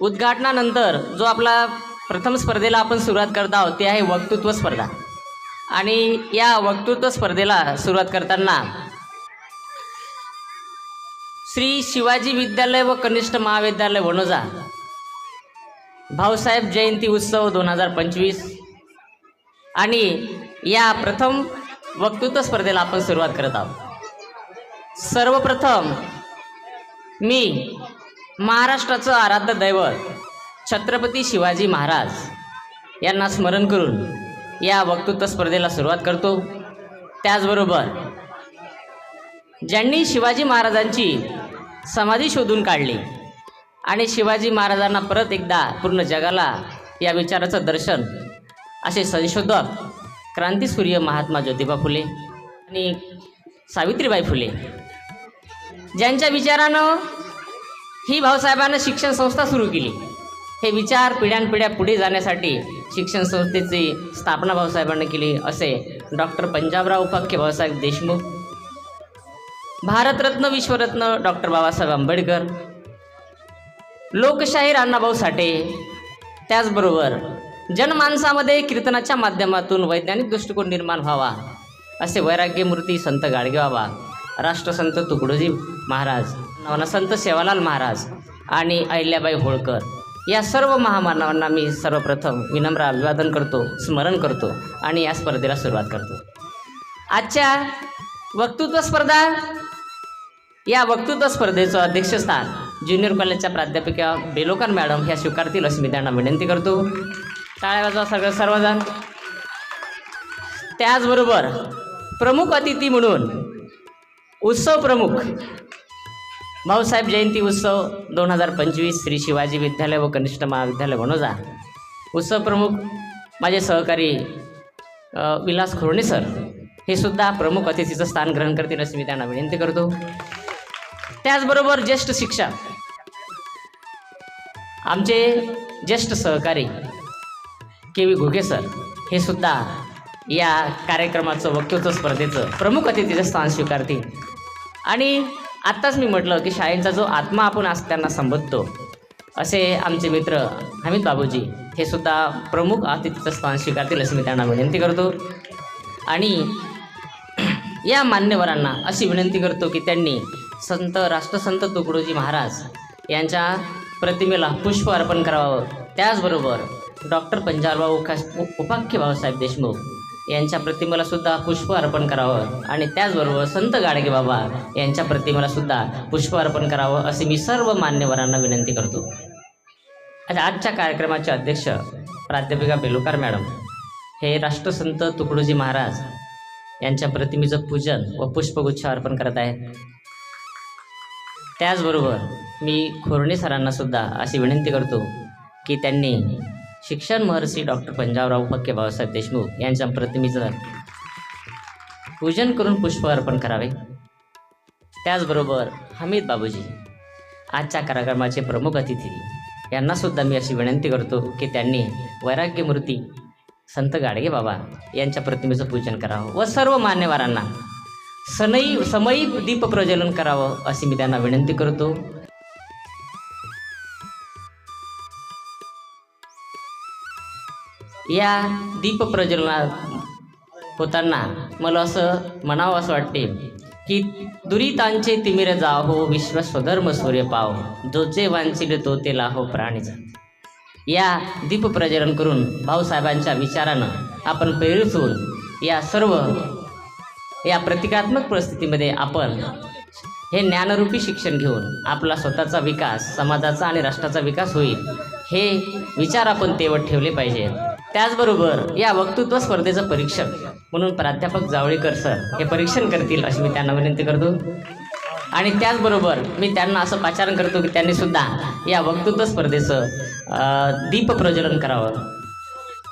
उद्घाटनानंतर जो आपला प्रथम स्पर्धेला आपण सुरुवात करत आहोत ते आहे वक्तृत्व स्पर्धा। आणि या वक्तृत्व स्पर्धेला सुरुवात करताना श्री शिवाजी विद्यालय व कनिष्ठ महाविद्यालय वणोजा भाऊसाहेब जयंती उत्सव 2025 आणि या प्रथम वक्तृत्व स्पर्धेला आपण सुरुवात करत आहोत। सर्वप्रथम मी महाराष्ट्राचं आराध्य दैवत छत्रपती शिवाजी महाराज यांना स्मरण करून या वक्तृत्व स्पर्धेला सुरुवात करतो। त्याचबरोबर ज्यांनी शिवाजी महाराजांची समाधी शोधून काढली आणि शिवाजी महाराजांना परत एकदा पूर्ण जगाला या विचाराचं दर्शन असे संशोधक क्रांतीसूर्य महात्मा ज्योतिबा फुले आणि सावित्रीबाई फुले, ज्यांच्या विचारानं ही भाऊसाहेबांना शिक्षण संस्था सुरू केली। हे विचार पिढ्यानपिढ्या पुढे जाण्यासाठी शिक्षण संस्थेची स्थापना भाऊसाहेबांनी केली असे डॉक्टर पंजाबराव उपाख्य भाऊसाहेब देशमुख, भारतरत्न विश्वरत्न डॉक्टर बाबासाहेब आंबेडकर, लोकशाहीर अण्णाभाऊ साठे, त्याचबरोबर जनमानसामध्ये कीर्तनाच्या माध्यमातून वैज्ञानिक दृष्टिकोन निर्माण व्हावा असे वैराग्यमूर्ती संत गाडगेबाबा, राष्ट्रसंत तुकडोजी महाराज, संत सेवालाल महाराज आणि अहिल्याबाई होळकर या सर्व महामानवांना मी सर्वप्रथम विनम्र अभिवादन करतो, स्मरण करतो आणि या स्पर्धेला सुरुवात करतो। आजच्या वक्तृत्व स्पर्धा या वक्तृत्व स्पर्धेचं अध्यक्षस्थान ज्युनियर कॉलेजच्या प्राध्यापिका बेलोकर मॅडम ह्या स्वीकारतील अशी मी त्यांना विनंती करतो। टाळ्या वाजवा सर्वजण। त्याचबरोबर प्रमुख अतिथी म्हणून उत्सव प्रमुख भाऊसाहेब जयंती उत्सव 2025 श्री शिवाजी विद्यालय व कनिष्ठ महाविद्यालय वणोजा उत्सव प्रमुख माझे सहकारी विलास खोरणे सर हे सुद्धा प्रमुख अतिथीचं स्थान ग्रहण करतील अशी मी त्यांना विनंती करतो। त्याचबरोबर ज्येष्ठ शिक्षक आमचे ज्येष्ठ सहकारी के.व्ही. घुगे सर हे सुद्धा या कार्यक्रमाचं वक्तृत्व स्पर्धेचं प्रमुख अतिथीचं स्थान स्वीकारतील। आणि आत्ताच मी म्हटलं की शाळेचा जो आत्मा आपण आज त्यांना संबोधतो असे आमचे मित्र हमीद बाबूजी हे सुद्धा प्रमुख अतिथीचं स्थान स्वीकारतील अशी मी त्यांना विनंती करतो। आणि या मान्यवरांना अशी विनंती करतो की त्यांनी राष्ट्रसंत तुकडोजी महाराज यांच्या प्रतिमेला पुष्प अर्पण करावं। त्याचबरोबर डॉक्टर पंजाबराव उपाख्य भाऊसाहेब देशमुख यांच्या प्रतिमेला सुद्धा पुष्प अर्पण करावं आणि त्याचबरोबर संत गाडगेबाबा यांच्या प्रतिमेला सुद्धा पुष्प अर्पण करावं असे मी सर्व मान्यवरांना विनंती करतो। आजच्या कार्यक्रमाचे अध्यक्ष प्राध्यापिका बेलोकर मॅडम हे राष्ट्रसंत तुकडोजी महाराज यांच्या प्रतिमेचं पूजन व पुष्पगुच्छ अर्पण करत आहेत। त्याचबरोबर मी खोरणे सरांना सुद्धा अशी विनंती करतो की त्यांनी शिक्षण महर्षी डॉक्टर पंजाबराव उपाख्य भाऊसाहेब देशमुख यांच्या प्रतिमेचं पूजन करून पुष्प अर्पण करावे। त्याचबरोबर हमीद बाबूजी आजच्या कार्यक्रमाचे प्रमुख अतिथी यांना सुद्धा मी अशी विनंती करतो की त्यांनी वैराग्यमूर्ती संत गाडगेबाबा यांच्या प्रतिमेचं पूजन करावं व सर्व मान्यवरांना समयी दीप प्रज्वलन करावं अशी मी त्यांना विनंती करतो। या दीप प्रज्वलनात होताना मला असं म्हणावं असं वाटते की दुरितांचे तिमिर जाहो विश्व स्वधर्म सूर्य पाव जो जे वांछिले तो ते लाहो प्राणीचा। या दीप प्रज्वलन करून भाऊसाहेबांच्या विचारानं आपण प्रेरित होऊन या सर्व या प्रतिकात्मक परिस्थितीमध्ये आपण हे ज्ञानरूपी शिक्षण घेऊन आपला स्वतःचा विकास, समाजाचा आणि राष्ट्राचा विकास होईल हे विचार आपण तेवढ ठेवले पाहिजेत। त्याचबरोबर या वक्तृत्व स्पर्धेचं परीक्षक म्हणून प्राध्यापक जावळीकर सर हे परीक्षण करतील अशी मी त्यांना विनंती करतो। आणि त्याचबरोबर मी त्यांना असं पाचारण करतो की त्यांनी सुद्धा या वक्तृत्व स्पर्धेचं दीप प्रज्वलन करावं।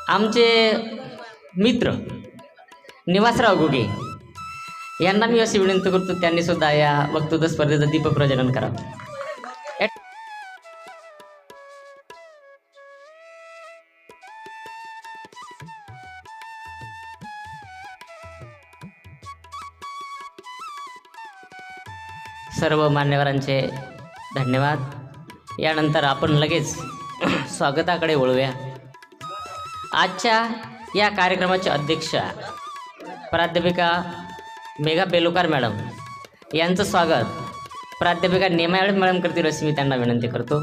आमचे मित्र निवासराव घुगे यांना मी अशी विनंती करतो त्यांनी सुद्धा या वक्तृत्व स्पर्धेचं दीप प्रज्वलन करावं। सर्व मान्यवरांचे धन्यवाद। यानंतर आपण लगेच स्वागताकडे वळूया. आजच्या या कार्यक्रमाचे अध्यक्ष प्राध्यापिका मेघा पेलोकार मॅडम यांचं स्वागत प्राध्यापिका नेमा मॅडम करतील अशी मी त्यांना विनंती करतो.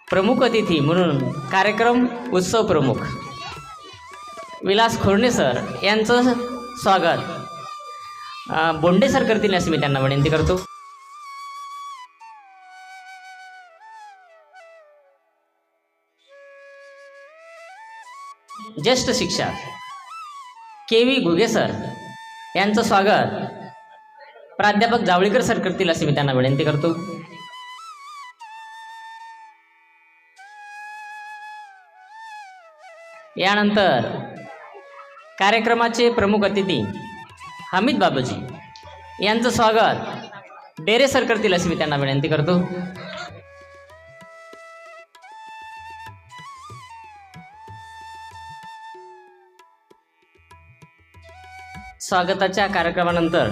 प्रमुख अतिथी म्हणून कार्यक्रम उत्सव प्रमुख विलास खोर्णे सर यांचं स्वागत बोंडे सर करतील अशी मी त्यांना विनंती करतो. ज्येष्ठ शिक्षक के.व्ही. घुगे सर यांचं स्वागत प्राध्यापक जावळीकर सर करतील अशी मी त्यांना विनंती करतो. यानंतर कार्यक्रमाचे प्रमुख अतिथी हमीद बाबूजी यांचं स्वागत डेरे सर करतील अशी मी त्यांना विनंती करतो. स्वागताच्या कार्यक्रमानंतर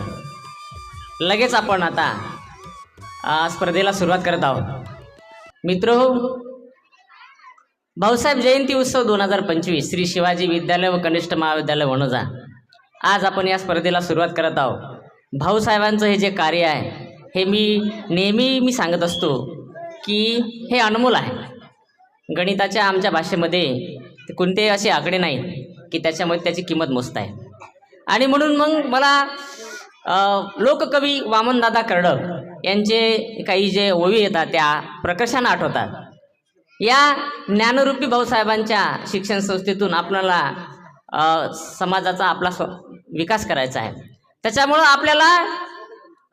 लगेच आपण आता स्पर्धेला सुरुवात करत आहोत. मित्रहो, भाऊसाहेब जयंती उत्सव 2025 श्री शिवाजी विद्यालय व कनिष्ठ महाविद्यालय वणोजा. आज आपण या स्पर्धेला सुरुवात करत आहोत. भाऊसाहेबांचं हे जे कार्य आहे हे नेहमी सांगत असतो की हे अनमोल आहे. गणिताच्या आमच्या भाषेमध्ये कोणतेही असे आकडे नाहीत की त्याच्यामध्ये त्याची किंमत मोजता आहे. आणि म्हणून मग मला लोककवी वामनदादा कर्डक यांचे काही जे ओवी येतात त्या प्रकर्षानं आठवतात. या ज्ञानरूपी भाऊसाहेबांच्या शिक्षण संस्थेतून आपल्याला समाजाचा आपला विकास करायचा आहे. त्याच्यामुळं आपल्याला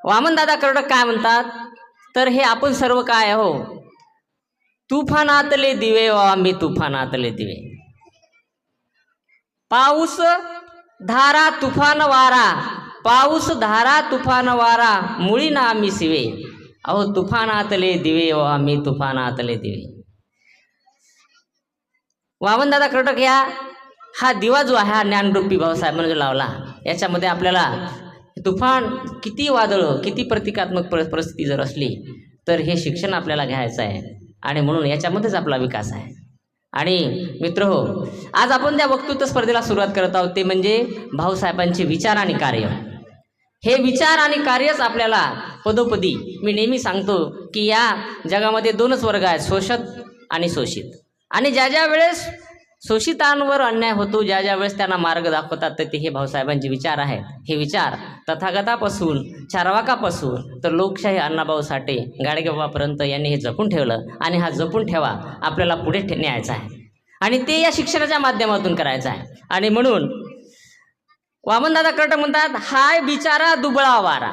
वामनदादा कर्डक काय म्हणतात तर हे आपण सर्व काय हो, तुफानातले दिवे व आम्ही तुफानातले दिवे, पाऊस धारा तुफान वारा, पाऊस धारा तुफान वारा, मुळी ना आम्ही सिवे, अहो तुफानातले दिवे व आम्ही तुफानातले दिवे. वामनदादा कर्डक हा दिवा जो आहे हा ज्ञानरूपी भाऊसाहेबांनी जो लावला, याच्यामध्ये आपल्याला तुफान किती वादळं किती प्रतिकात्मक परिस्थिती जर असली तर हे शिक्षण आपल्याला घ्यायचं आहे आणि म्हणून याच्यामध्येच आपला विकास आहे. आणि मित्रहो, आज आपण त्या वक्तृत्व स्पर्धेला सुरुवात करत आहोत ते म्हणजे भाऊसाहेबांचे विचार आणि कार्य. हे विचार आणि कार्यच आपल्याला पदोपदी मी नेहमी सांगतो की या जगामध्ये दोनच वर्ग आहेत, शोषक आणि शोषित. आणि ज्या वेळेस शोषितांवर अन्याय होतो, ज्या वेळेस त्यांना मार्ग दाखवतात तर ते हे भाऊसाहेबांचे विचार आहेत. हे विचार तथागतापासून चारवाकापासून तर लोकशाही अण्णाभाऊ साठे गाडगेबाबापर्यंत यांनी हे जपून ठेवलं आणि हा जपून ठेवा आपल्याला पुढे न्यायचा आहे आणि ते या शिक्षणाच्या माध्यमातून करायचं आहे. आणि म्हणून वामनदादा कर्डक म्हणतात, हाय बिचारा दुबळा वारा,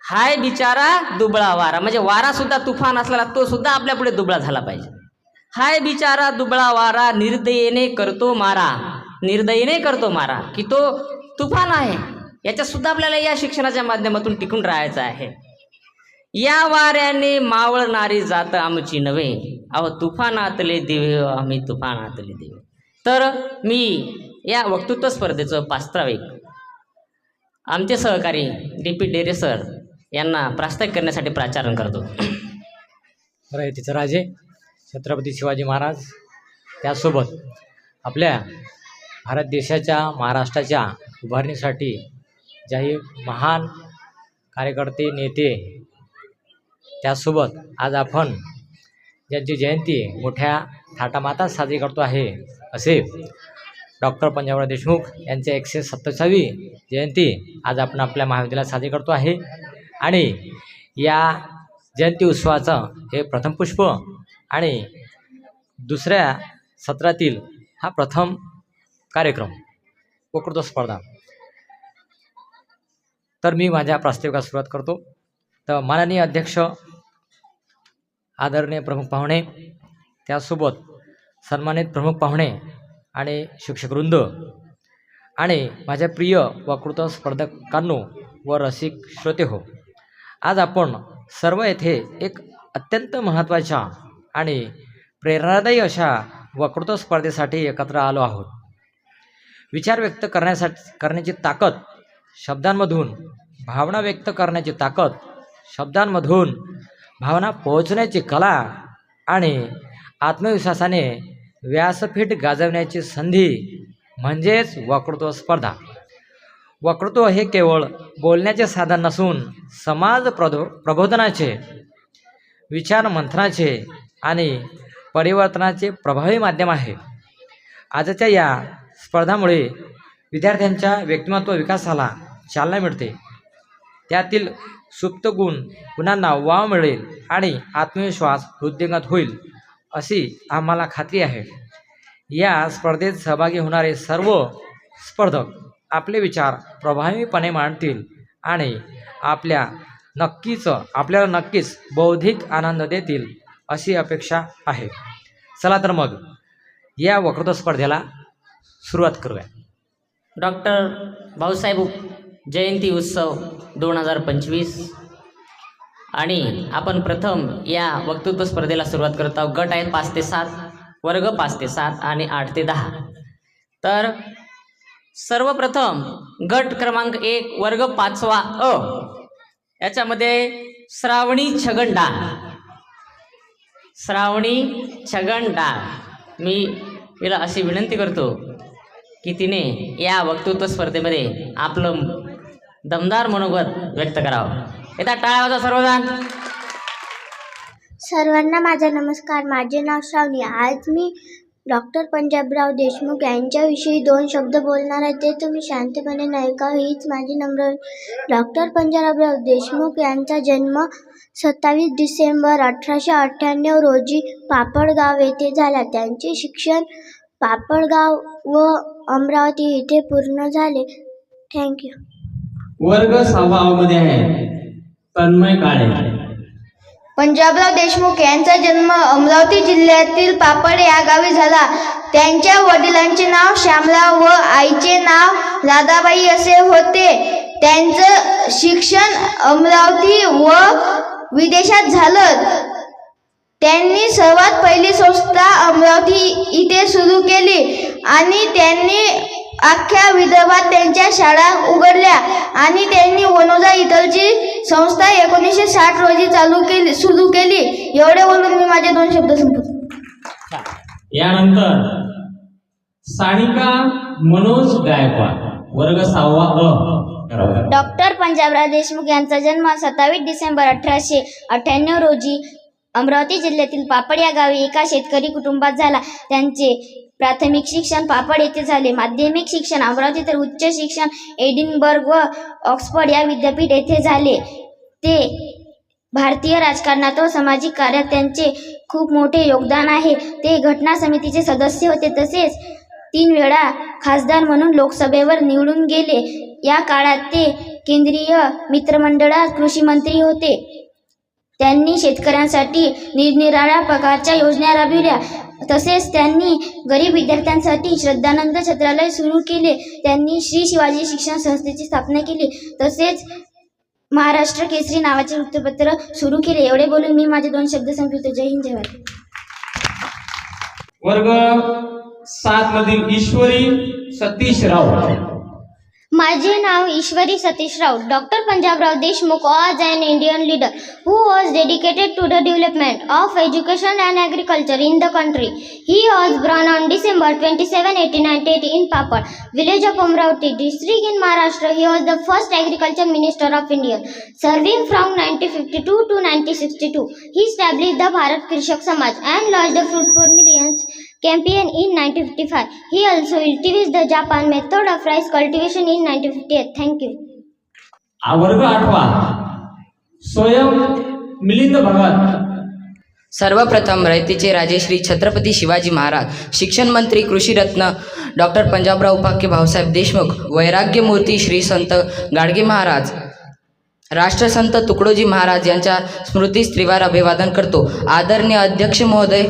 हाय बिचारा दुबळा वारा, म्हणजे वारासुद्धा तुफान असलेला तो सुद्धा आपल्या पुढे दुबळा झाला पाहिजे. हाय बिचारा दुबळा वारा, निर्दयेने करतो मारा, निर्दयेने करतो मारा, की तो तुफान आहे. याच्यातसुद्धा आपल्याला या शिक्षणाच्या माध्यमातून टिकून राहायचं आहे. या वाऱ्याने मावळणारी जात आमची नव्हे, अहो तुफानातले दिवे आम्ही तुफानातले दिवे. तर मी या वक्तृत्व स्पर्धेचं प्रास्ताविक आमचे सहकारी डी.पी. डेरे सर यांना प्रास्ताविक करण्यासाठी प्राचारण करतो. तिचं राजे छत्रपती शिवाजी महाराज, त्यासोबत आपल्या भारत देशाच्या महाराष्ट्राच्या उभारणीसाठी ज्याही महान कार्यकर्ते नेते, त्यासोबत आज आपण ज्यांची जयंती मोठ्या थाटामाटात साजरी करतो आहे असे डॉक्टर पंजाबराव देशमुख यांचे 127वी जयंती आज आपण आपल्या महाविद्यालयात साजरी करतो आहे. आणि या जयंती उत्सवाचं हे प्रथम पुष्प आणि दुसऱ्या सत्रातील हा प्रथम कार्यक्रम वक्तृत्व स्पर्धा. तर मी माझ्या प्रास्ताविकास सुरुवात करतो. तर माननीय अध्यक्ष, आदरणीय प्रमुख पाहुणे, त्यासोबत सन्मानित प्रमुख पाहुणे आणि शिक्षकवृंद आणि माझ्या प्रिय वक्तृत्व स्पर्धकांनो व रसिक श्रोते हो, आज आपण सर्व येथे एक अत्यंत महत्त्वाच्या आणि प्रेरणादायी अशा वक्तृत्व स्पर्धेसाठी एकत्र आलो आहोत. विचार व्यक्त करण्याची ताकद शब्दांमधून, भावना व्यक्त करण्याची ताकद शब्दांमधून, भावना पोहोचण्याची कला आणि आत्मविश्वासाने व्यासपीठ गाजवण्याची संधी म्हणजेच वक्तृत्व स्पर्धा. वक्तृत्व हे केवळ बोलण्याचे साधन नसून समाज प्रबोधनाचे, विचार मंथनाचे आणि परिवर्तनाचे प्रभावी माध्यम आहे. आजच्या या स्पर्धामुळे विद्यार्थ्यांच्या व्यक्तिमत्व विकासाला चालना मिळते, त्यातील सुप्त गुणांना वाव मिळेल आणि आत्मविश्वास वृद्धिंगत होईल अशी आम्हाला खात्री आहे. या स्पर्धेत सहभागी होणारे सर्व स्पर्धक आपले विचार प्रभावीपणे मांडतील आणि आपल्याला नक्कीच बौद्धिक आनंद देतील अशी अपेक्षा आहे. चला तर मग या वक्तृत्व स्पर्धेला सुरुवात करूया. डॉक्टर भाऊसाहेब जयंती उत्सव 2025 आणि आपण प्रथम या वक्तृत्व स्पर्धेला सुरुवात करत आहोत. गट आहेत 5 ते 7, वर्ग 5 ते 7 आणि 8 ते 10. तर सर्वप्रथम गट क्रमांक 1 वर्ग 5वा अ याच्यामध्ये श्रावणी छगन डाळ. मी तिला अशी विनंती करतो की तिने या वक्तृत्व स्पर्धेमध्ये आपलं दमदार मनोगत व्यक्त करावं. येतात टाळ्या वाजवा सर्वजण. सर्वांना माझा नमस्कार. माझे नाव श्रावणी. आज मी डॉक्टर पंजाबराव देशमुख यांच्याविषयी 2 शब्द बोलणार आहे. ते तुम्ही शांतपणे ऐकावं हीच माझी नम्र. डॉक्टर पंजाबराव देशमुख यांचा जन्म 27 डिसेंबर 1898 रोजी पापडगाव येथे झाला. त्यांचे शिक्षण पापडगाव व अमरावती येथे पूर्ण झाले. थँक्यू. वर्ग 6 मध्ये आहे तन्मय काळे. पंजाबराव देशमुख यांचा जन्म अमरावती जिल्ह्यातील पापड या गावी झाला. त्यांच्या वडिलांचे नाव श्यामराव व आईचे नाव राधाबाई असे होते. त्यांचं शिक्षण अमरावती व विदेशात झालं. त्यांनी सर्वात पहिली संस्था अमरावती इथे सुरू केली आणि त्यांनी अख्ख्या विदर्भात त्यांच्या शाळा उघडल्या आणि त्यांनी वनोजा इथलची संस्था 1960 रोजी सुरू केली. एवढे बोलून मी माझे 2 शब्द संपवतो. यानंतर सानिका मनोज गायकवाड वर्ग 6 अ. डॉक्टर पंजाबराव देशमुख यांचा जन्म 27 डिसेंबर 1898 रोजी अमरावती जिल्ह्यातील पापड या गावी एका शेतकरी कुटुंबात झाला. त्यांचे प्राथमिक शिक्षण पापड येथे झाले. माध्यमिक शिक्षण अमरावती तर उच्च शिक्षण एडिनबर्ग व ऑक्सफर्ड या विद्यापीठ येथे झाले. ते भारतीय राजकारणात व सामाजिक कार्यात त्यांचे खूप मोठे योगदान आहे. ते घटना समितीचे सदस्य होते. तसेच 3 वेळा खासदार म्हणून लोकसभेवर निवडून गेले. या काळात ते केंद्रीय मित्रमंडळात कृषी मंत्री होते. त्यांनी शेतकऱ्यांसाठी निरनिराळ्या प्रकारच्या योजना राबविल्या. तसेच त्यांनी गरीब विद्यार्थ्यांसाठी श्रद्धानंद छत्रालय सुरू केले. त्यांनी श्री शिवाजी शिक्षण संस्थेची स्थापना केली. तसेच महाराष्ट्र केसरी नावाचे वृत्तपत्र सुरू केले. एवढे बोलून मी माझे 2 शब्द संपवितो. जय हिंद, जय भारत. वर्ग 7 मधील ईश्वरी सतीश राव. माझे नाव Ishwari Satish Raut. Doctor Panjabrao Deshmukh was an Indian leader who was dedicated to the development of education and agriculture in the country. He was born on December 27, 1898 in Papad, village of Amravati district in Maharashtra. He was the first agriculture minister of India, serving from 1952 to 1962. He established the Bharat Krishak Samaj and launched the Fruit for Millions campaign in 1955. He also introduced the Japan method of rice cultivation in 1958. Thank you. वर्ग 8 स्वयं मिलिंद भगत. सर्वप्रथम रयतेचे राजे श्री छत्रपती शिवाजी महाराज, शिक्षण मंत्री कृषीरत्न doctor Panjabrao उपाख्य भाऊसाहेब देशमुख, वैराग्यमूर्ती श्री संत गाडगे महाराज, राष्ट्रसंत तुकडोजी महाराज यांच्या स्मृतीस त्रिवार अभिवादन करतो. आदरणीय अध्यक्ष महोदय,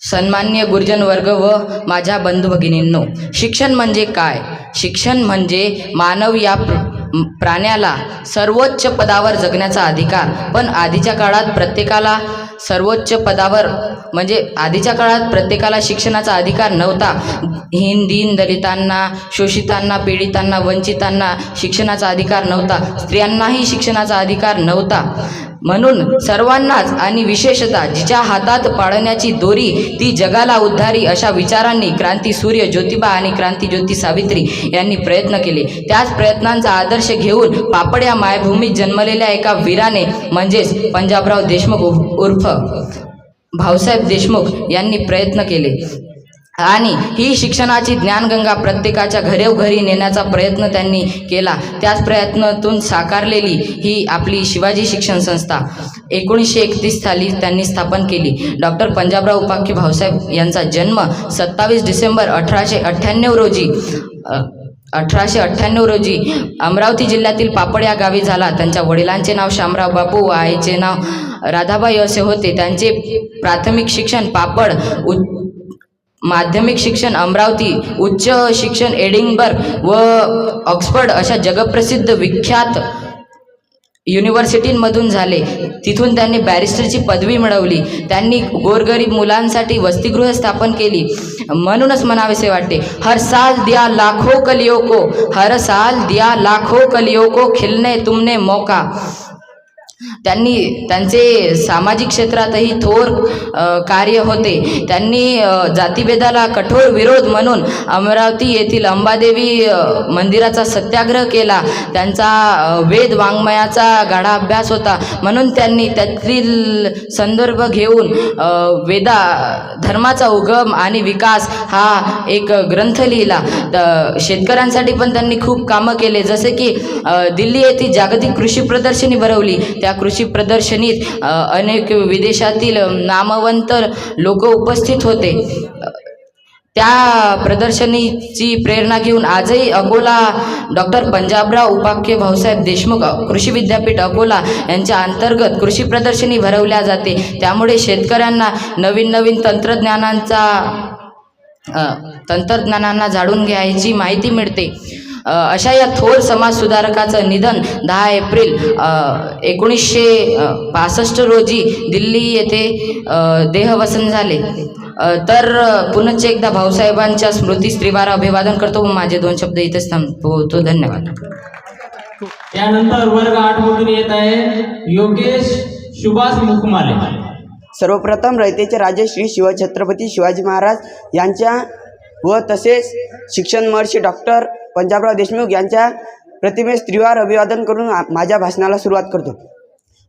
सन्मान्य गुरुजन वर्ग व माझ्या बंधू भगिनींनो, शिक्षण म्हणजे काय? शिक्षण म्हणजे मानव या प्राण्याला सर्वोच्च पदावर जगण्याचा अधिकार. पण आधीच्या काळात प्रत्येकाला सर्वोच्च पदावर म्हणजे आधीच्या काळात प्रत्येकाला शिक्षणाचा अधिकार नव्हता. दीन दलितांना, शोषितांना, पीडितांना, वंचितांना शिक्षणाचा अधिकार नव्हता. स्त्रियांनाही शिक्षणाचा अधिकार नव्हता. म्हणून सर्वांनाच आणि विशेषतः जिच्या हातात पाळण्याची दोरी ती जगाला उद्धारी अशा विचारांनी क्रांती सूर्य ज्योतिबा आणि क्रांती ज्योती सावित्री यांनी प्रयत्न केले. त्याच प्रयत्नांचा आदर्श घेऊन पापड या मायभूमीत जन्मलेल्या एका वीराने म्हणजेच पंजाबराव देशमुख उर्फ भाऊसाहेब देशमुख यांनी प्रयत्न केले आणि ही शिक्षणाची ज्ञानगंगा प्रत्येकाच्या घरोघरी नेण्याचा प्रयत्न त्यांनी केला. त्याच प्रयत्नातून साकारलेली ही आपली शिवाजी शिक्षण संस्था 1931 साली त्यांनी स्थापन केली. डॉक्टर पंजाबराव उपाख्य भाऊसाहेब यांचा जन्म 27 डिसेंबर 1898 रोजी अमरावती जिल्ह्यातील पापड या गावी झाला. त्यांच्या वडिलांचे नाव शामराव बापू व आईचे नाव राधाबाई असे होते. त्यांचे प्राथमिक शिक्षण पापड, माध्यमिक शिक्षण अमरावती, उच्च शिक्षण एडिनबर्ग व ऑक्सफर्ड अशा जगप्रसिद्ध विख्यात युनिव्हर्सिटींमधून झाले. तिथून त्यांनी बॅरिस्टरची पदवी मिळवली. त्यांनी गोरगरीब मुलांसाठी वसतिगृह स्थापन केली. म्हणूनच म्हणावेसे वाटते, हर साल दिया लाखो कलियों को खिलने तुमने मौका. त्यांचे सामाजिक क्षेत्रातही थोर कार्य होते. त्यांनी जातिभेदाला कठोर विरोध म्हणून अमरावती येथील अंबादेवी मंदिराचा सत्याग्रह केला. त्यांचा वेद वाङ्मयाचा गाढा अभ्यास होता, म्हणून त्यांनी त्यातील संदर्भ घेऊन धर्माचा उगम आणि विकास हा एक ग्रंथ लिहिला. शेतकऱ्यांसाठी पण त्यांनी खूप कामं केले, जसे की दिल्ली येथील जागतिक कृषी प्रदर्शनी भरवली. त्या कृषी प्रदर्शनीत अनेक विदेशातील नामवंत लोक उपस्थित होते. त्या प्रदर्शनीची प्रेरणा घेऊन आजही अकोला डॉक्टर पंजाबराव उपाख्य भाऊसाहेब देशमुख कृषी विद्यापीठ अकोला यांच्या अंतर्गत कृषी प्रदर्शनी भरवल्या जाते. त्यामुळे शेतकऱ्यांना नवीन तंत्रज्ञानांना जाणून घ्यायची माहिती मिळते. अशा या थोर समाजसुधारकाचं निधन 10 एप्रिल 1965 रोजी दिल्ली येथे देहवसन झाले. तर पुनश्च एकदा भाऊसाहेबांच्या स्मृती स्त्रीवार अभिवादन करतो. माझे 2 शब्द इथेच थांबवतो. धन्यवाद. त्यानंतर वर्ग 8 मधून येत आहे योगेश सुभाष मुखमाले. सर्वप्रथम रयतेचे राजे श्री शिवछत्रपती शिवाजी महाराज यांच्या व तसेच शिक्षण महर्षी डॉक्टर पंजाबराव देशमुख यांच्या प्रतिमेस त्रिवार अभिवादन करून माझ्या भाषणाला सुरुवात करतो.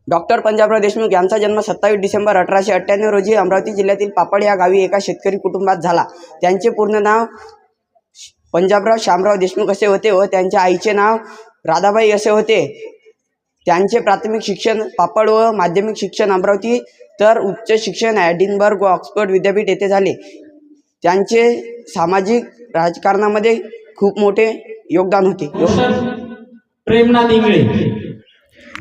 डॉक्टर पंजाबराव देशमुख यांचा जन्म 27 डिसेंबर 1898 रोजी अमरावती जिल्ह्यातील पापड या गावी एका शेतकरी कुटुंबात झाला. त्यांचे पूर्ण नाव पंजाबराव शामराव देशमुख असे होते व त्यांच्या आईचे नाव राधाबाई असे होते. त्यांचे प्राथमिक शिक्षण पापड व माध्यमिक शिक्षण अमरावती तर उच्च शिक्षण एडिनबर्ग व ऑक्सफर्ड विद्यापीठ येथे झाले. त्यांचे सामाजिक राजकारणामध्ये खूप मोठे योगदान होते. प्रेमनाथ इंगळे.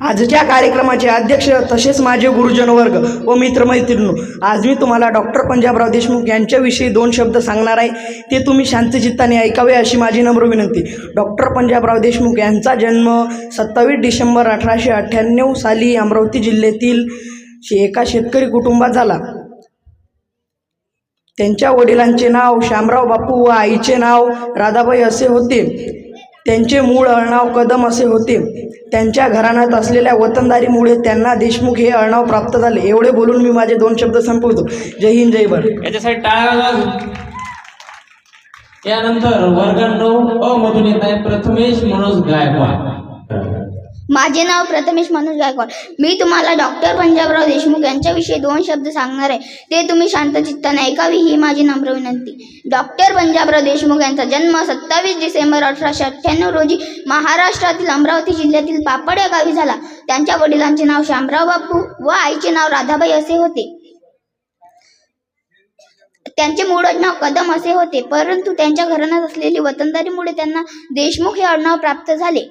आजच्या कार्यक्रमाचे अध्यक्ष तसेच माझे गुरुजन वर्ग व मित्रमैत्रिणी, आज मी तुम्हाला डॉक्टर पंजाबराव देशमुख यांच्याविषयी 2 शब्द सांगणार आहे. ते तुम्ही शांतचित्ताने ऐकावे अशी माझी नम्र विनंती. डॉक्टर पंजाबराव देशमुख यांचा जन्म 27 डिसेंबर 1898 साली अमरावती जिल्ह्यातील एका शेतकरी कुटुंबात झाला. त्यांच्या वडिलांचे नाव शामराव बापू व आईचे नाव राधाबाई असे होते. त्यांचे मूळ आडनाव कदम असे होते. त्यांच्या घराण्यात असलेल्या वतनदारीमुळे त्यांना देशमुख हे आडनाव प्राप्त झाले. एवढे बोलून मी माझे 2 शब्द संपवतो. जय हिंद, जय भारत. याच्यासाठी टाळ्या. यानंतर वर्ग 9 अ मधून येत आहे प्रथमेश मनोज गायकवाड. माझे नाव प्रथमेश मनोज गायकवाड. मी तुम्हाला डॉक्टर पंजाबराव देशमुख यांच्याविषयी 2 शब्द सांगणार आहे. ते तुम्ही शांतचित्ताने ऐकावी ही माझी नम्र विनंती. डॉक्टर पंजाबराव देशमुख यांचा जन्म 27 डिसेंबर 1898 रोजी महाराष्ट्रातील अमरावती जिल्ह्यातील पापड या गावी झाला. त्यांच्या वडिलांचे नाव शामराव बापू व आईचे नाव राधाबाई असे होते. त्यांचे मूळ आडनाव कदम असे होते, परंतु त्यांच्या घराण्यात असलेली वतनदारीमुळे त्यांना देशमुख हे आडनाव प्राप्त झाले.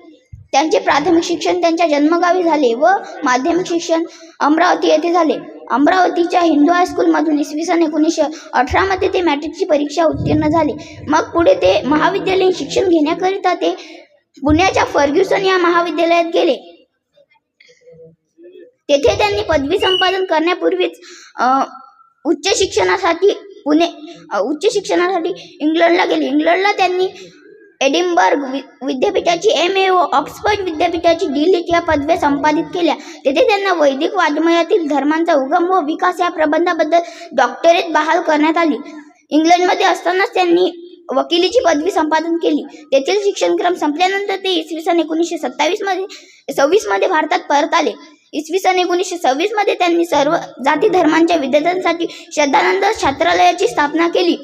त्यांचे प्राथमिक शिक्षण त्यांच्या जन्मगावी झाले व माध्यमिक शिक्षण अमरावती येथे झाले. अमरावतीच्या हिंदू हायस्कूलमधून इसवी सन 1918 मध्ये ते मॅट्रिकची परीक्षा उत्तीर्ण झाले. मग पुढे ते महाविद्यालयीन शिक्षण घेण्याकरिता ते पुण्याच्या फर्ग्युसन या महाविद्यालयात गेले. तेथे त्यांनी पदवी संपादन करण्यापूर्वीच उच्च शिक्षणासाठी इंग्लंडला गेले. इंग्लंडला त्यांनी एडिनबर्ग विद्यापीठाची MA व ऑक्सफर्ड विद्यापीठाची D.Litt या पदव्या संपादित केल्या. तेथे त्यांना वैदिक वाङ्मयातील धर्मांचा उगम व विकास या प्रबंधाबद्दल डॉक्टरेट बहाल करण्यात आली. इंग्लंडमध्ये असतानाच त्यांनी वकिलीची पदवी संपादन केली. तेथील शिक्षणक्रम संपल्यानंतर ते इसवी सन 1926 मध्ये भारतात परत आले. इसवी सन 1926 मध्ये त्यांनी सर्व जाती धर्मांच्या विद्यार्थ्यांसाठी श्रद्धानंद छात्रालयाची स्थापना केली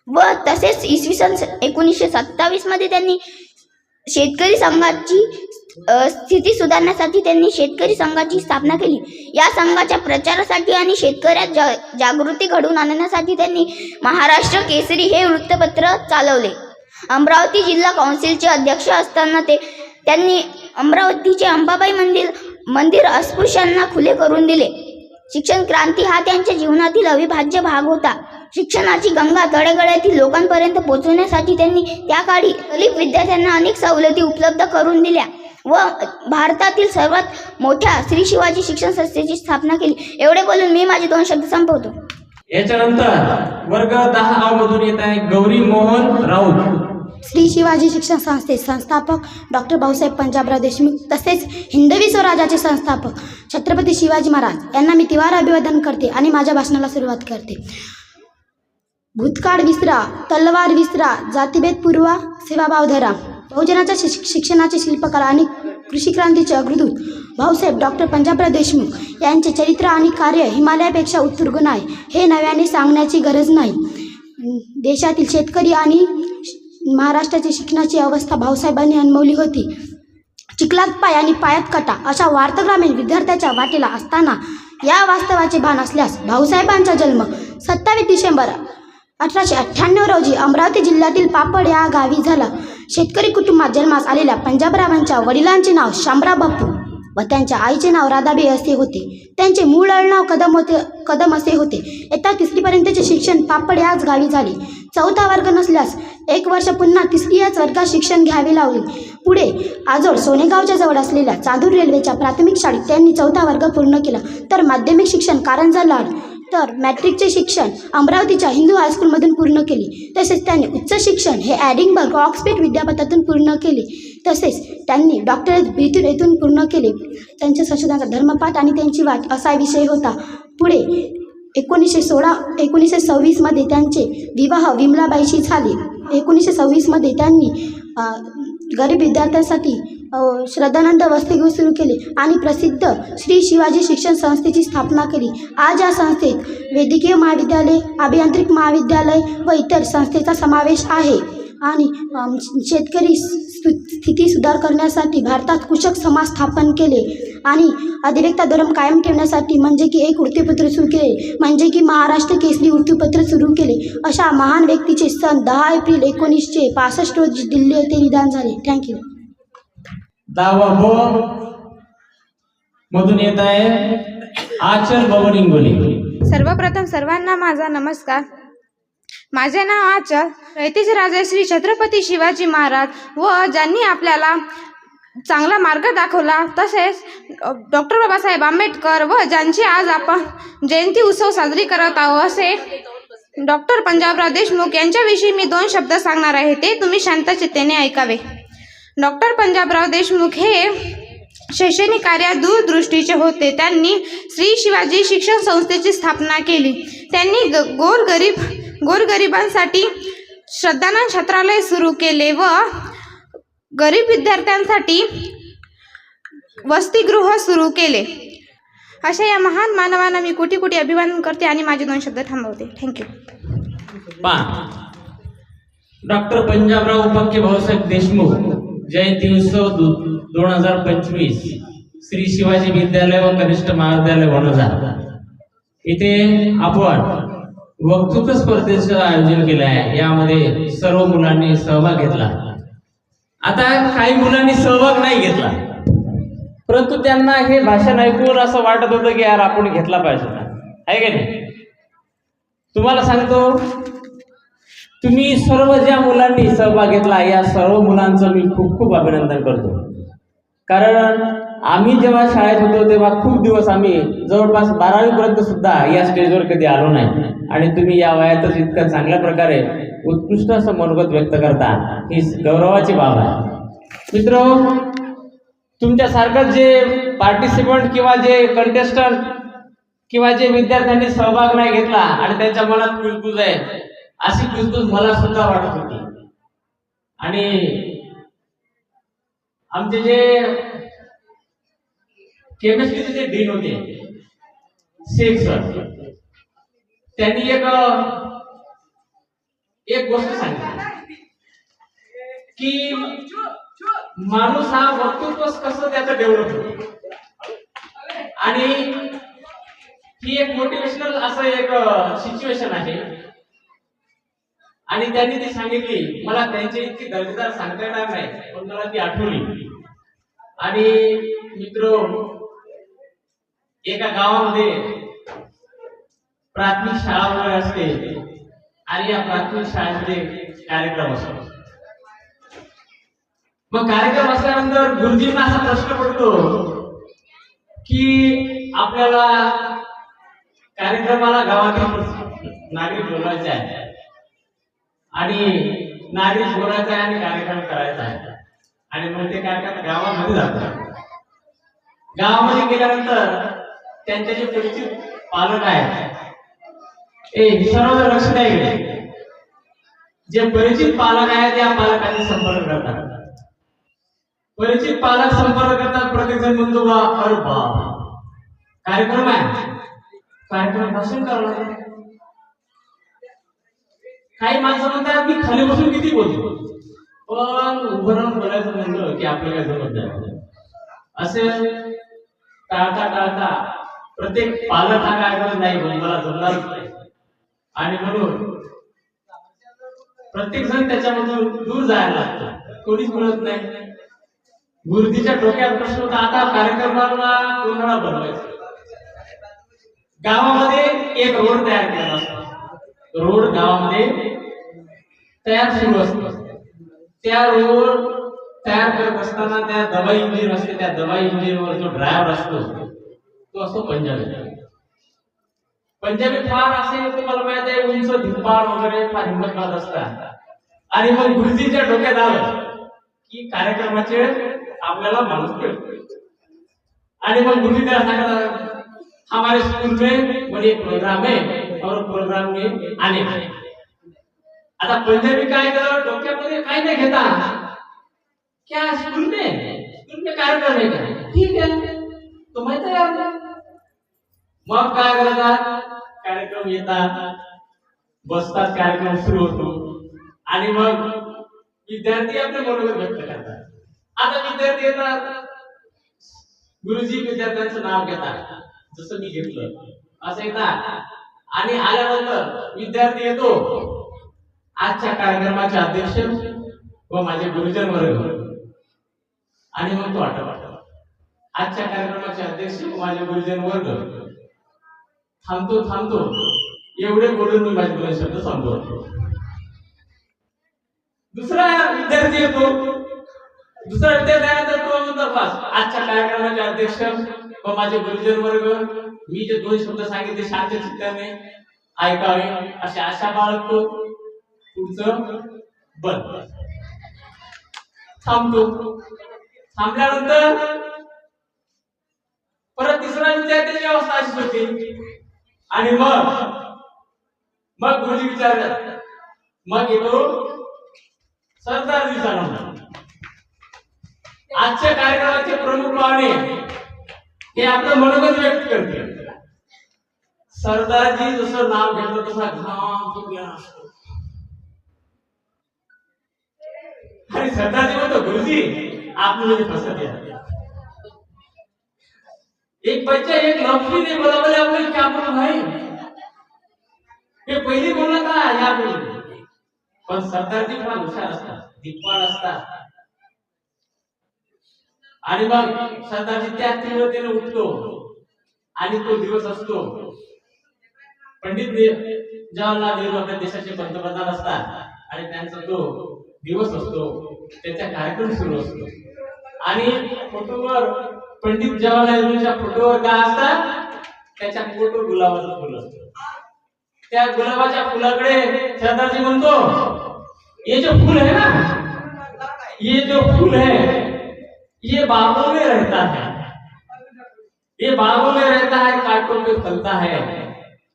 व तसेच इसवी सन 1927 मध्ये त्यांनी शेतकरी संघाची स्थिती सुधारण्यासाठी त्यांनी शेतकरी संघाची स्थापना केली. या संघाच्या प्रचारासाठी आणि शेतकऱ्यात जागृती घडवून आणण्यासाठी त्यांनी महाराष्ट्र केसरी हे वृत्तपत्र चालवले. अमरावती जिल्हा काउन्सिलचे अध्यक्ष असताना त्यांनी अमरावतीचे अंबाबाई मंदिर अस्पृश्यांना खुले करून दिले. शिक्षण क्रांती हा त्यांच्या जीवनातील अविभाज्य भाग होता. शिक्षणाची गंगा तळेगळ्यातील लोकांपर्यंत पोहोचवण्यासाठी त्यांनी त्या काळी दलित विद्यार्थ्यांना अनेक सवलती उपलब्ध करून दिल्या व भारतातील सर्वात मोठ्या श्री शिवाजी शिक्षण संस्थेची स्थापना केली. एवढे बोलून मी माझे 2 शब्द संपवतो. याच्यानंतर वर्ग 10 मधून येत आहे गौरी मोहन राऊत. श्री शिवाजी शिक्षण संस्थेचे संस्थापक डॉक्टर भाऊसाहेब पंजाबराव देशमुख तसेच हिंदवी स्वराज्याचे संस्थापक छत्रपती शिवाजी महाराज यांना मी तिवार अभिवादन करते आणि माझ्या भाषणाला सुरुवात करते. भूतकाळ विसरा, तलवार विसरा, जातिभेद पूर्वा, सेवाभाव धरा. बहुजनाच्या शिक्षणाचे शिल्पकार आणि कृषी क्रांतीचे अग्रदूत भाऊसाहेब डॉक्टर पंजाबराव देशमुख यांचे चरित्र आणि कार्य हिमालयापेक्षा उत्तुंग आहे हे नव्याने सांगण्याची गरज नाही. देशातील शेतकरी आणि महाराष्ट्राची शिक्षणाची अवस्था भाऊसाहेबांनी अनुभवली होती. चिखलात पाय आणि पायात काटा अशा वार्त ग्रामीण विद्यार्थ्याच्या वाटेला असताना या वास्तवाचे भान असल्यास भाऊसाहेबांचा जन्म 27 डिसेंबर 1898 रोजी अमरावती जिल्ह्यातील पापड या गावी झाला. शेतकरी कुटुंबात जन्मास आलेल्या पंजाबरावांच्या वडिलांचे नाव शामराव बापू व त्यांच्या आईचे नाव राधाबाई असे होते. त्यांचे मूळ आडनाव कदम असे होते. इयत्ता 3री पर्यंतचे शिक्षण पापड याच गावी झाले. 4था वर्ग नसल्यास 1 वर्ष पुन्हा 3री याच वर्गात शिक्षण घ्यावे लागले. पुढे आजोळ सोनेगावच्या जवळ असलेल्या चांदूर रेल्वेच्या प्राथमिक शाळेत त्यांनी 4था वर्ग पूर्ण केला. तर माध्यमिक शिक्षण कारंजा लाड तर मॅट्रिकचे शिक्षण अमरावतीच्या हिंदू हायस्कूलमधून पूर्ण केले. तसेच त्यांनी उच्च शिक्षण हे एडिनबर्ग ऑक्सफर्ड विद्यापीठातून पूर्ण केले. तसेच त्यांनी डॉक्टरेट ब्रिटन येथून पूर्ण केले. त्यांच्या संशोधनाचा धर्मपाठ आणि त्यांची वाट असा विषय होता. पुढे 1926 मध्ये त्यांचे विवाह विमलाबाईशी झाले. 1926 मध्ये त्यांनी गरीब विद्यार्थ्यांसाठी श्रद्धानंद वसतिगृह सुरू केले आणि प्रसिद्ध श्री शिवाजी शिक्षण संस्थेची स्थापना केली. आज या संस्थेत वैद्यकीय महाविद्यालय, अभियांत्रिक महाविद्यालय व इतर संस्थेचा समावेश आहे. आणि शेतकरी स्थिती सुधार करण्यासाठी भारतात कृषक समाज स्थापन केले आणि अधिवेक्ता धर्म कायम ठेवण्यासाठी म्हणजे की एक वृत्तपत्र सुरू केले, म्हणजे की महाराष्ट्र केसरी वृत्तपत्र सुरू केले. अशा महान व्यक्तीचे सन 10 एप्रिल 1965 रोजी दिल्ली येथे निधन झाले. थँक्यू. 10वा ब मधून येत आहे आचल बबन इंगोले. सर्वप्रथम सर्वांना माझा नमस्कार. माझे नाव आचल. रयतेचे राजे श्री छत्रपती शिवाजी महाराज व ज्यांनी आपल्याला चांगला मार्ग दाखवला तसेच डॉक्टर बाबासाहेब आंबेडकर व ज्यांची आज आपण जयंती उत्सव साजरी करत आहोत असे डॉक्टर पंजाबराव देशमुख यांच्याविषयी मी 2 शब्द सांगणार आहे. ते तुम्ही शांतचित्तेने ऐकावे. डॉक्टर पंजाबराव देशमुख हे शैक्षणिक कार्यात दूरदृष्टीचे होते. त्यांनी श्री शिवाजी शिक्षण संस्थेची स्थापना केली. त्यांनी गोरगरिबांसाठी श्रद्धानंद छात्रालय सुरू केले व गरीब विद्यार्थ्यांसाठी वसतिगृह सुरू केले. अशा या महान मानवांना मी कोटी कोटी अभिवादन करते आणि माझे 2 शब्द थांबवते. थँक्यू. डॉक्टर पंजाबराव उपाख्य भाऊसाहेब देशमुख जयंती उत्सव 2025 श्री शिवाजी विद्यालय व कनिष्ठ महाविद्यालय वणजा इथे आपण वक्तृत्व स्पर्धेचं आयोजन केलं आहे. यामध्ये सर्व मुलांनी सहभाग घेतला. आता काही मुलांनी सहभाग नाही घेतला, परंतु त्यांना हे भाषण ऐकून असं वाटत होतं की यार आपण घेतला पाहिजे, आहे की नाही. तुम्हाला सांगतो, तुम्ही सर्व ज्या मुलांनी सहभाग घेतला या सर्व मुलांचं मी खूप खूप अभिनंदन करतो. कारण आम्ही जेव्हा शाळेत होतो तेव्हा खूप दिवस आम्ही जवळपास 12वी पर्यंत सुद्धा या स्टेजवर कधी आलो नाही, आणि तुम्ही या वयातच इतक्या चांगल्या प्रकारे उत्कृष्ट असं मनोगत व्यक्त करता, ही गौरवाची बाब आहे. मित्र, तुमच्यासारखं जे पार्टिसिपंट किंवा जे कंटेस्टंट किंवा जे विद्यार्थ्यांनी सहभाग नाही घेतला आणि त्यांच्या मनात कुजबूज आहे, अशी कुजबूज मला सुद्धा वाटत होती. आणि आमचे जे केमिस्ट्रीचे जे डीन होते शेख सर, त्यांनी एक गोष्ट सांगितली की माणूस हा वक्तृत्व कसं त्याचं डेव्हलप होतं, आणि ही एक मोटिवेशनल असं एक सिच्युएशन आहे. आणि त्यांनी ती सांगितली, मला त्यांची इतकी दर्जेदार सांगता येणार नाही पण मला ती आठवली. आणि मित्र, एका गावामध्ये प्राथमिक शाळा वगैरे असते, आणि या प्राथमिक शाळेमध्ये कार्यक्रम असतो. मग कार्यक्रम असल्यानंतर गुरुजींना असा प्रश्न पडतो की आपल्याला कार्यक्रमाला गावातील नागरिक बोलवायचे आहे, आणि नागरिक बोलायचा आहे आणि कार्यक्रम करायचा आहे. आणि मग ते काय करतात, गावामध्ये जातात. गावामध्ये गेल्यानंतर त्यांचे जे परिचित पालक आहेत, सर्व लक्ष द्यायचे, जे परिचित पालक आहेत त्या पालकांनी संपर्क करतात. परिचित पालक संपर्क करतात, प्रत्येक जण म्हणतो बा, अरे बाप, कार्यक्रम आहे, कार्यक्रम भाषण करावं. काही माणसं म्हणतात मी खाली बसून किती बोलतो, पण उभं राहून बोलायचं म्हणलं की आपल्याला जमत नाही. असे टाळता टाळता प्रत्येक पालक हा काय करत नाही, मला जमणारच नाही, आणि म्हणून प्रत्येक जण त्याच्यामधून दूर जायला लागतो, कोणीच मिळत नाही. गुरुजीच्या डोक्यात प्रश्न होता, आता कार्यक्रमाला कोणाला बनवायचं. गावामध्ये एक रोड तयार केला असतो, रोड गावामध्ये तयार सुरू असतो. त्या रोड तयार करत असताना त्या दवाई इंजिन असते, त्या दवाई इंजिनवर जो ड्रायव्हर असतो तो असतो पंजाबी. पंजाबी फार असे तुम्हाला माहित आहे, उंच धिप्पाड वगैरे फार हिंमतबाज असतात. आणि मग गुरुजींच्या डोक्यात आलं की कार्यक्रमाचे आपल्याला माणूस मिळतो. आणि मग गुरुजी त्याला सांगतात, हमारे स्कूल में एक प्रोग्राम है और प्रोग्राम में आने. आता पंजाबी काय केलं, डोक्यामध्ये काय नाही घेता, क्या स्कूल में कार्यक्रम आहे का, ठीक आहे तो माहिती आहे आपल्याला. मग काय करतात, कार्यक्रम येतात, बसतात, कार्यक्रम सुरू होतो, आणि मग विद्यार्थी आपले मनोगत व्यक्त करतात. आता विद्यार्थी येतात, गुरुजी विद्यार्थ्यांचं नाव घेतात, जसं मी घेतलं असं येतात, आणि आल्यानंतर विद्यार्थी येतो, आजच्या कार्यक्रमाचे अध्यक्ष व माझे गुरुजन वर्ग, आणि मग तो आठवत आजच्या कार्यक्रमाचे अध्यक्ष व माझे गुरुजन वर्ग. थांबतो एवढे बोलून मी माझे दोन शब्द संपवतो. दुसरा विद्यार्थी येतो, दुसरा विद्यार्थ्यानंतर तो म्हणतो, बस आजच्या कार्यक्रमाचे अध्यक्ष व माझे गुरुजन वर्ग, मी जे दोन शब्द सांगितले शांत चित्ताने ऐकावे अशी आशा बाळगतो. पुढचं बंद. थांबल्यानंतर परत तिसरा विद्यार्थ्याची अवस्था अशीच होती. आणि मग गुरुजी विचारतात, मग येतो सरदारजीचा नंबर. आजच्या कार्यक्रमाचे प्रमुख पाहुणे हे आपलं मनोगत व्यक्त करते. सरदारजी जसं नाव घेतलं तसा घाम फुटला असतो. आणि सरदारजी म्हणतो, गुरुजी आप मुझे पसंद है. एक बच्चा एक लफ्ज भी नहीं बोला, बोले आपने क्या बोला भाई, ये पहले बोला था या बोल. पण सरदारजी फार हुशार असतात, दिग्पाळ असतात. आणि मग सरदारजी त्या तीव्रतेने उठतो, आणि तो दिवस असतो पंडित जवाहरलाल नेहरू आपल्या देशाचे पंतप्रधान असतात, आणि त्यांचा तो दिवस असतो, त्याचा कार्यक्रम सुरू असतो. आणि फोटोवर पंडित जवाहरलाल नेहरूंच्या फोटोवर काय असतात? त्याच्या फोटो गुलाबाचं फुल असतं. त्या गुलाबाच्या फुलाकडे सरदारजी म्हणतो, ये जो फूल है ना, ये जो फूल है ये बागों में रहता है, ये बागों में रहता है, कांटों पे फलता है,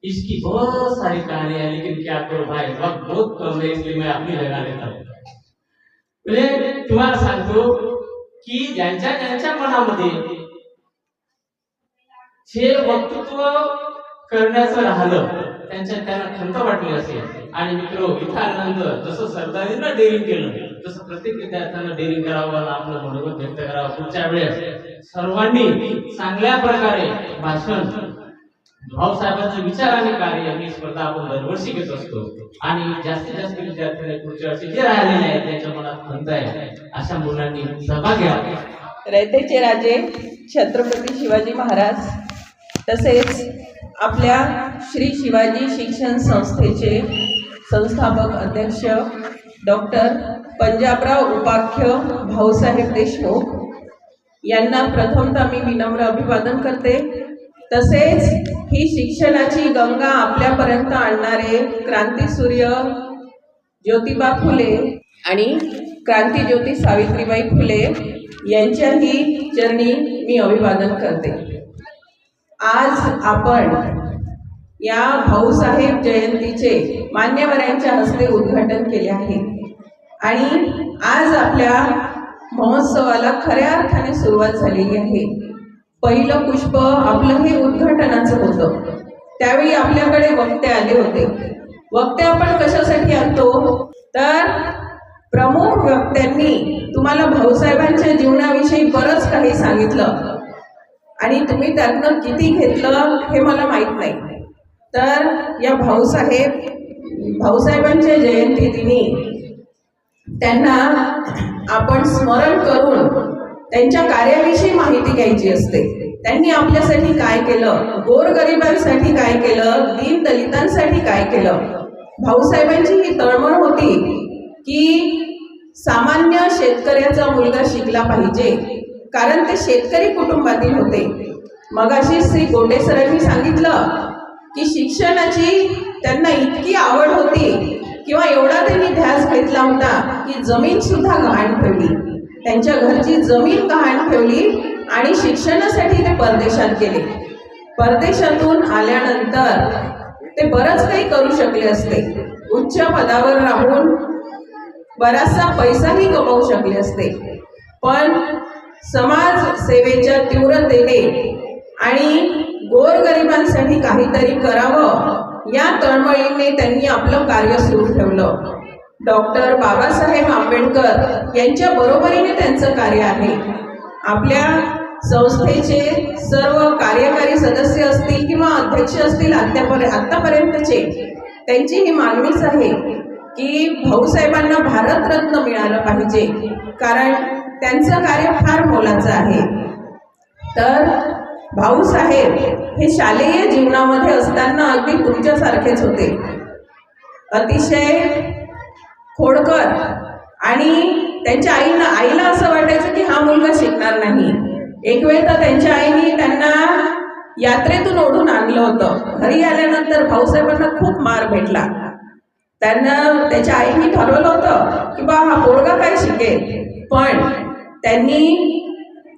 इसकी बहुत सारी कहानियां है, लेकिन क्या करो भाई, वक्त बहुत कम है, इसलिए मैं अपनी लगा लेता हूँ. म्हणजे तुम्हाला सांगतो की ज्यांच्या ज्यांच्या मनामध्ये हे वक्तृत्व करण्याचं राहिलं, त्यांना खंत वाटली असेल. आणि मित्र, इथं आल्यानंतर जसं सरदारांना डेअरिंग केलं, तसं प्रत्येक विद्यार्थ्यांना डेअरिंग करावं, आपलं मनोगत व्यक्त करावं. पुढच्या वेळेस सर्वांनी चांगल्या प्रकारे भाषण, भाऊसाहेबांचे विचार आणि कार्य ही स्पर्धा आपण दरवर्षी घेत असतो. आणि जास्तीत जास्त विद्यार्थ्यांनी पुढच्या वर्षी जे राहिलेले आहेत त्यांच्या मनात खंत आहे, अशा मुलांनी सहभाग घ्यावा. रयतेचे राजे छत्रपती शिवाजी महाराज तसेच आपल्या श्री शिवाजी शिक्षण संस्थेचे संस्थापक अध्यक्ष डॉक्टर पंजाबराव उपाख्य भाऊसाहेब देशमुख यांना प्रथमतः मी विनम्र अभिवादन करते. तसेच ही शिक्षणाची गंगा आपल्यापर्यंत आणणारे क्रांतीसूर्य ज्योतिबा फुले आणि क्रांतीज्योती सावित्रीबाई फुले यांच्याही चरणी मी अभिवादन करते. आज आपण या भाऊसाहेब जयंतीचे मान्यवरांच्या हस्ते उद्घाटन केले आहे आणि आज आपल्या महोत्सवाला खऱ्या अर्थाने सुरुवात झालेली आहे. पहिलं पुष्प आपलं हे उद्घाटनाचं होतं. त्यावेळी आपल्याकडे वक्ते आले होते. वक्ते आपण कशासाठी आणतो तर प्रमुख वक्त्यांनी तुम्हाला भाऊसाहेबांच्या जीवनाविषयी बरंच काही सांगितलं आणि तुम्ही त्यातनं किती घेतलं हे मला माहीत नाही. तर या भाऊसाहेबांच्या जयंती दिनी त्यांना आपण स्मरण करून त्यांच्या कार्याविषयी माहिती घ्यायची असते. त्यांनी आपल्यासाठी काय केलं, गोरगरिबांसाठी काय केलं, दीन दलितांसाठी काय केलं. भाऊसाहेबांची ही तळमळ होती की सामान्य शेतकऱ्याचा मुलगा शिकला पाहिजे, कारण ते शेतकरी कुटुंबातील होते. मगाशी श्री गोंडे सरांनी सांगितलं की शिक्षणाची त्यांना इतकी आवड होती किंवा एवढा त्यांनी ध्यास घेतला होता की जमीन सुद्धा गहाण ठेवली, त्यांच्या घरची जमीन गहाण ठेवली आणि शिक्षणासाठी ते परदेशात गेले. परदेशातून आल्यानंतर ते बरंच काही करू शकले असते. उच्च पदावर राहून बराचसा पैसाही कमवू शकले असते, पण समाज सेवेच्या तीव्रतेने आणि गोरगरिबांसाठी काहीतरी करावं या तळमळीने त्यांनी आपलं कार्य सुरू ठेवलं. डॉक्टर बाबासाहेब आंबेडकर यांच्या बरोबरीने त्यांचं कार्य आहे. आपल्या संस्थेचे सर्व कार्यकारी सदस्य असतील किंवा अध्यक्ष असतील आत्तापर्यंतचे, त्यांची ही मागणीच आहे की भाऊसाहेबांना भारतरत्न मिळालं पाहिजे, कारण त्यांचं कार्य फार मोलाचं आहे. तर भाऊसाहेब हे शालेय जीवनामध्ये असताना अगदी तुमच्यासारखेच होते, अतिशय खोडकर. आणि त्यांच्या आईला असं वाटायचं की हा मुलगा शिकणार नाही. एक वेळ तर त्यांच्या आईने त्यांना यात्रेतून ओढून आणलं होतं. घरी आल्यानंतर भाऊसाहेबांना खूप मार भेटला. त्यांना त्याच्या आईने ठरवलं होतं की बा हा पोरगा काय शिकेल, पण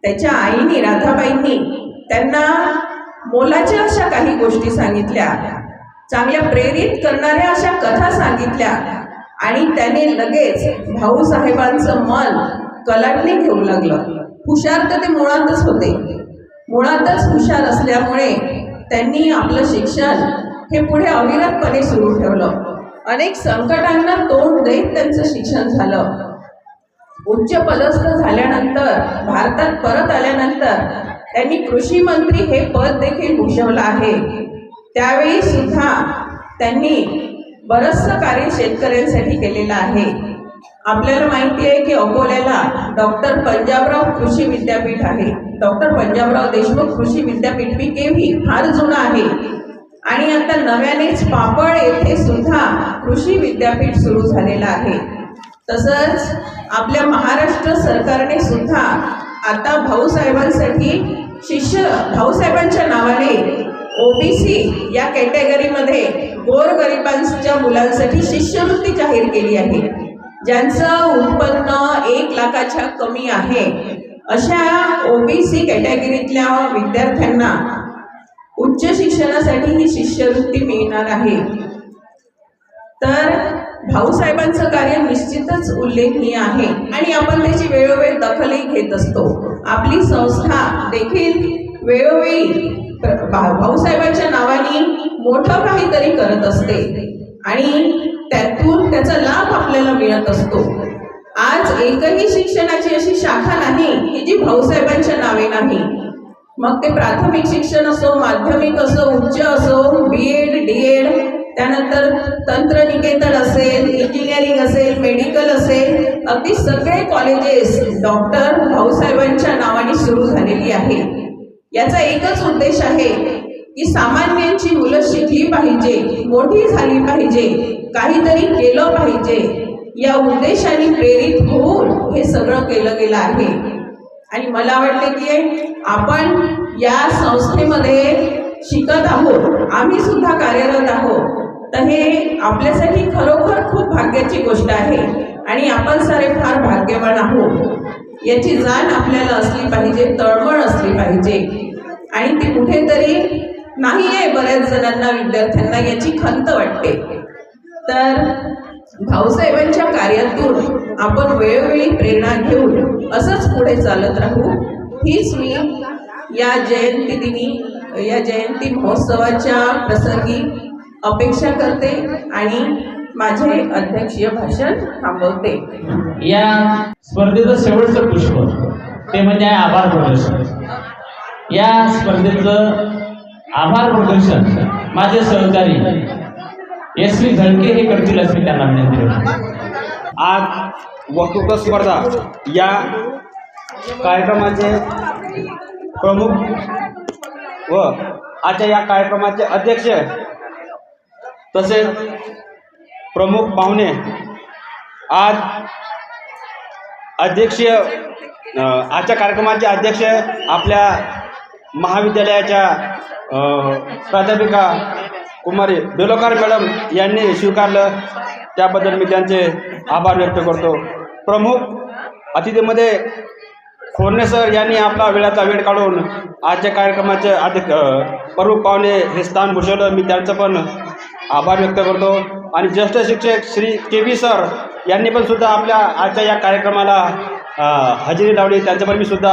त्याच्या आईने, राधाबाईंनी त्यांना मोलाच्या अशा काही गोष्टी सांगितल्या, चांगल्या प्रेरित करणाऱ्या अशा कथा सांगितल्या आणि त्याने लगेच भाऊसाहेबांचं मन कलाटणी घेऊ लागलं. हुशार तर ते मुळातच होते, मुळातच हुशार असल्यामुळे त्यांनी आपलं शिक्षण हे पुढे अविरतपणे सुरू ठेवलं. अनेक संकटांना तोंड देत त्यांचं शिक्षण झालं. उच्च पदस्थ झाल्यानंतर, भारतात परत आल्यानंतर त्यांनी कृषी मंत्री हे पद देखील भूषवलं आहे. त्यावेळी सुद्धा त्यांनी बरंचसं कार्य शेतकऱ्यांसाठी केलेलं आहे. आपल्याला माहिती आहे की अकोल्याला डॉक्टर पंजाबराव कृषी विद्यापीठ आहे. डॉक्टर पंजाबराव देशमुख कृषी विद्यापीठ PKV फार जुनं आहे. आणि आता नव्यानेच पापड येथे सुद्धा कृषी विद्यापीठ सुरू झालेलं आहे. तसंच आपल्या महाराष्ट्र सरकारने सुद्धा आता भाऊसाहेबांसाठी भाऊसाहेबांच्या नावाने ओबीसी या कॅटेगरीमध्ये गोरगरिबांच्या मुलांसाठी शिष्यवृत्ती जाहीर केली आहे. ज्यांचं उत्पन्न 1 लाखाच्या कमी आहे अशा ओबीसी कॅटेगरीतल्या विद्यार्थ्यांना उच्च शिक्षणासाठी ही शिष्यवृत्ती मिळणार आहे. तर भाऊसाहेबांचं कार्य निश्चितच उल्लेखनीय आहे आणि आपण त्याची वेळोवेळी दखलही घेत असतो. आपली संस्था देखील वेळोवेळी भाऊसाहेबांच्या नावाने मोठं काहीतरी करत असते आणि त्यातून त्याचा लाभ आपल्याला मिळत असतो. आज एकही शिक्षणाची अशी शाखा नाही की जी भाऊसाहेबांच्या नावे नाही. मग ते प्राथमिक शिक्षण असो, माध्यमिक असो, उच्च असो, BEd, DEd, त्यानंतर तंत्रनिकेतन असेल, इंजिनिअरिंग असेल, मेडिकल असेल, अगदी सगळे कॉलेजेस डॉक्टर भाऊसाहेबांच्या नावाने सुरू झालेली आहे. याचा एकच उद्देश आहे की सामान्यांची मुलं शिकली पाहिजे, मोठी झाली पाहिजे, काहीतरी केलं पाहिजे, या उद्देशाने प्रेरित होऊन हे सगळं केलं गेलं आहे. आणि मला वाटते की आपण या संस्थेमध्ये शिकत आहोत, आम्ही सुद्धा कार्यरत आहोत. तर हे आपल्यासाठी खरोखर खूप भाग्याची गोष्ट आहे आणि आपण सारे फार भाग्यवान आहोत. याची जाण आपल्याला असली पाहिजे, तळमळ असली पाहिजे आणि ती कुठेतरी नाही आहे. बऱ्याच जणांना, विद्यार्थ्यांना याची खंत वाटते. तर भाऊसाहेबांच्या कार्यातून आपण वेळोवेळी प्रेरणा घेऊन असंच पुढे चालत राहू, हीच मी या जयंती महोत्सवाच्या प्रसंगी अपेक्षा करते आणि माझे अध्यक्षीय भाषण थांबवते. या स्पर्धेचं शेवटचं पुष्प ते म्हणजे आभार प्रदर्शन. या स्पर्धेचं आभार प्रदर्शन माझे सहकारी SV झळके हे करतील असे मी त्यांना विनंती करतो. आज वक्तृत्व स्पर्धा या कार्यक्रमाचे प्रमुख व आजच्या या कार्यक्रमाचे अध्यक्ष तसेच प्रमुख पाहुणे, आज आजच्या कार्यक्रमाचे अध्यक्ष आपल्या महाविद्यालयाच्या प्राध्यापिका कुमारी बेलोकार मॅडम यांनी स्वीकारलं, त्याबद्दल मी त्यांचे आभार व्यक्त करतो. प्रमुख अतिथीमध्ये खोरणे सर यांनी आपला वेळाचा वेळ काढून आजच्या कार्यक्रमाचे प्रमुख पाहुणे हे स्थान भूषवलं, मी त्यांचं पण आभार व्यक्त करतो. आणि ज्येष्ठ शिक्षक श्री KV सर यांनी पण सुद्धा आपल्या आजच्या या कार्यक्रमाला हजेरी लावली, त्यांचं पण मी सुद्धा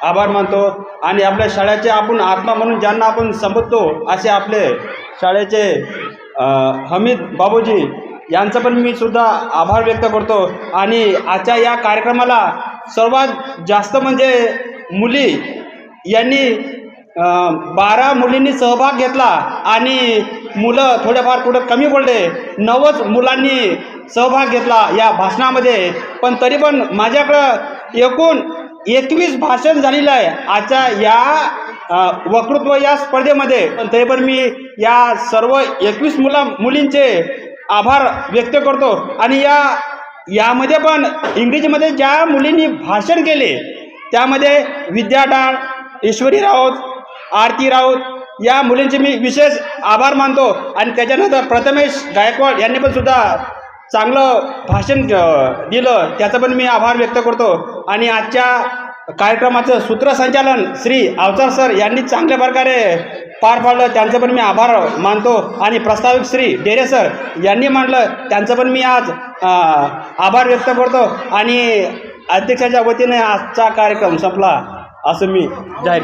आभार मानतो. आणि आपल्या शाळेचे आपण आत्मा म्हणून ज्यांना आपण संबोधतो असे आपले शाळेचे हमीद बाबूजी यांचं पण मी सुद्धा आभार व्यक्त करतो. आणि आजच्या या कार्यक्रमाला सर्वात जास्त म्हणजे मुली यांनी 12 मुलींनी सहभाग घेतला आणि मुलं थोडेफार कुठं कमी पडले, 90 मुलांनी सहभाग घेतला या भाषणामध्ये. पण तरी पण माझ्याकडं एकूण 21 भाषण झालेलं आहे आजच्या या वक्तृत्व या स्पर्धेमध्ये. पण तरी पण मी या सर्व 21 मुलींचे आभार व्यक्त करतो. आणि यामध्ये पण इंग्रजीमध्ये ज्या मुलींनी भाषण केले त्यामध्ये विद्या डाळ, ईश्वरी राऊत, आरती राऊत या मुलींचे मी विशेष आभार मानतो. आणि त्याच्यानंतर प्रथमेश गायकवाड यांनी पण सुद्धा चांगलं भाषण दिलं, त्याचं पण मी आभार व्यक्त करतो. आणि आजच्या कार्यक्रमाचं सूत्रसंचालन श्री अवचार सर यांनी चांगल्या प्रकारे पार पाडलं, त्यांचं पण मी आभार मानतो. आणि प्रस्ताविक श्री डेरे सर यांनी मांडलं, त्यांचं पण मी आज आभार व्यक्त करतो. आणि अध्यक्षाच्या वतीने आजचा कार्यक्रम संपला असं मी जाहीर करतो.